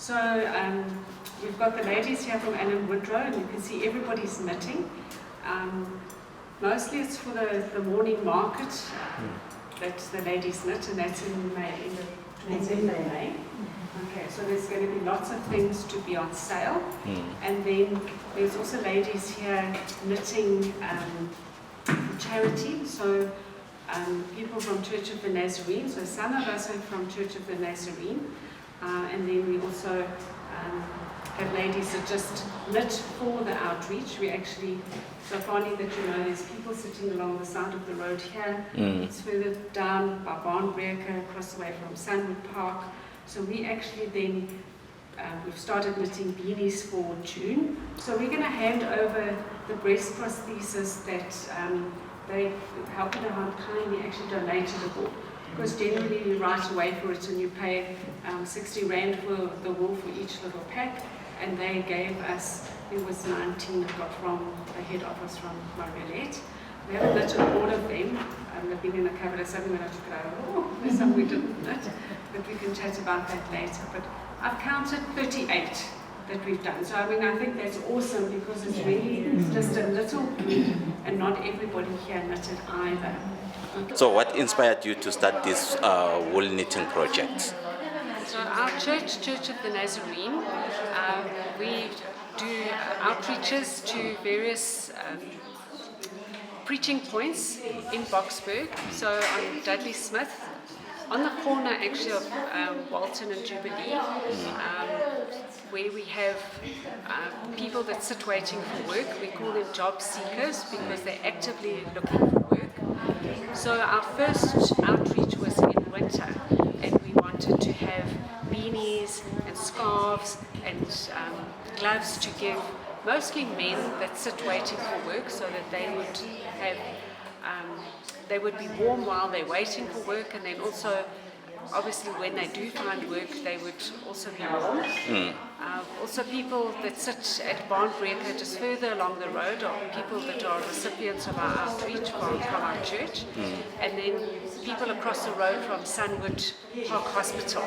So we've got the ladies here from Woodrow, and you can see everybody's knitting. Mostly it's for the morning market that the ladies knit, and that's in May, in May. Okay, so there's going to be lots of things to be on sale. And then there's also ladies here knitting charity. So people from Church of the Nazarene, so some of us are from Church of the Nazarene. And then we also have ladies that just knit for the outreach. We actually, so funny that you know, there's people sitting along the side of the road here. It's further down by Boksburg, across the way from Sunwood Park. So we actually then, we've started knitting beanies for June. So we're going to hand over the breast prosthesis that they helped out kindly actually donated the wool. Because generally you write away for it and you pay 60 Rand for the wool for each little pack. And they gave us, it was 19 I got from the head office from Margaret. We haven't knitted all of them. They've been in a cupboard, something when I took it out. Oh, there's some we didn't knit, but we can chat about that later. But I've counted 38 that we've done. So I mean, I think that's awesome because it's really just a little group and not everybody here knitted either. So what inspired you to start this wool knitting project? So our church, Church of the Nazarene, we do outreaches to various preaching points in Boksburg. So on Dudley Smith, on the corner actually of Walton and Jubilee, where we have people that sit waiting for work. We call them job seekers because they're actively looking for work. So our first outreach was in winter, and we wanted to have beanies and scarves and gloves to give mostly men that sit waiting for work, so that they would have, they would be warm while they're waiting for work, and then also, obviously, when they do find work, they would also be warm. Also, people that sit at Boksburg just further along the road are people that are recipients of our outreach from our church, and then people across the road from Sunwood Park Hospital.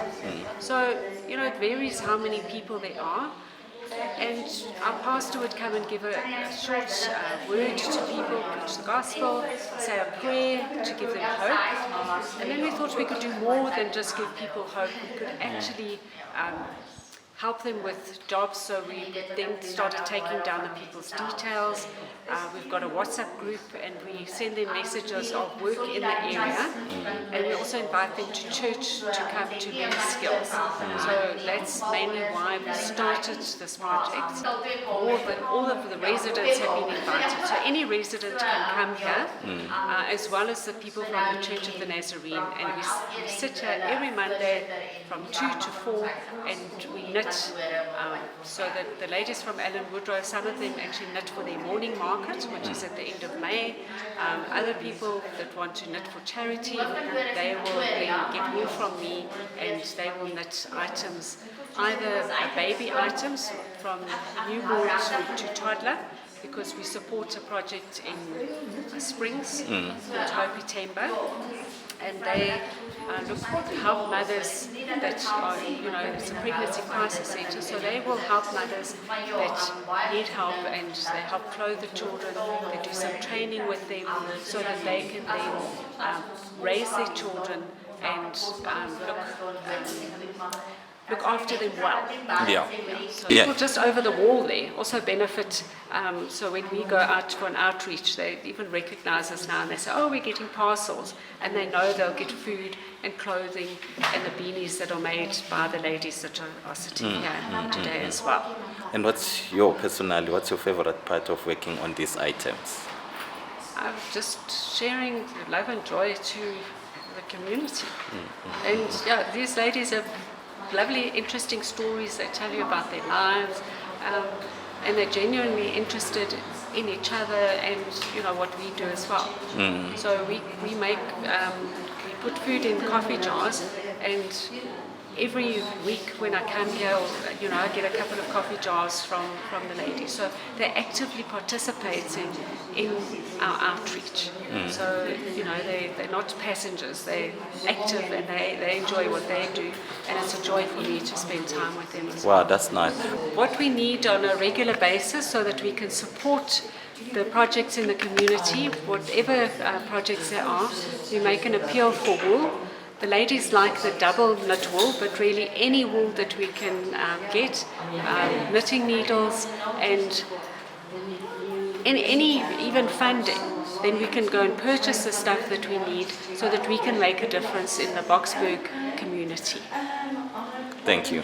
So, you know, it varies how many people there are. And our pastor would come and give a short word to people, preach the gospel, say a prayer to give them hope. And then we thought we could do more than just give people hope. We could actually help them with jobs, so we then started taking down the people's details. We've got a WhatsApp group and we send them messages of work in the area, and we also invite them to church to come to learn skills. So that's mainly why we started this project. All of the residents have been invited, so any resident can come here, as well as the people from the Church of the Nazarene, and we sit here every Monday from 2 to 4 and we knit. So that the ladies from Woodrow, some of them actually knit for their morning market, which is at the end of May. Other people that want to knit for charity, they will then get wool from me and they will knit items, either baby items from newborn to toddler, because we support a project in Springs called Hopi Temba, and they help mothers that are, you know, it's a pregnancy crisis center, so they will help mothers that need help, and they help clothe the children. They do some training with them so that they can then raise their children and look after them well. So people just over the wall there also benefit. So when we go out for an outreach, they even recognize us now and they say, oh, we're getting parcels. And they know they'll get food and clothing and the beanies that are made by the ladies that are sitting here today as well. And what's your favorite part of working on these items? Just sharing love and joy to the community. And yeah, these ladies have lovely, interesting stories. They tell you about their lives, and they're genuinely interested in each other and, you know, what we do as well. So we make, we put food in coffee jars, and every week when I come here, I get a couple of coffee jars from the ladies. So they actively participate in our outreach. So, they're not passengers, they're active and they enjoy what they do. And it's a joy for me to spend time with them as well. Wow, that's nice. What we need on a regular basis so that we can support the projects in the community, whatever projects there are, we make an appeal for wool. The ladies like the double knit wool, but really any wool that we can get, knitting needles and any even funding, then we can go and purchase the stuff that we need so that we can make a difference in the Boksburg community. Thank you.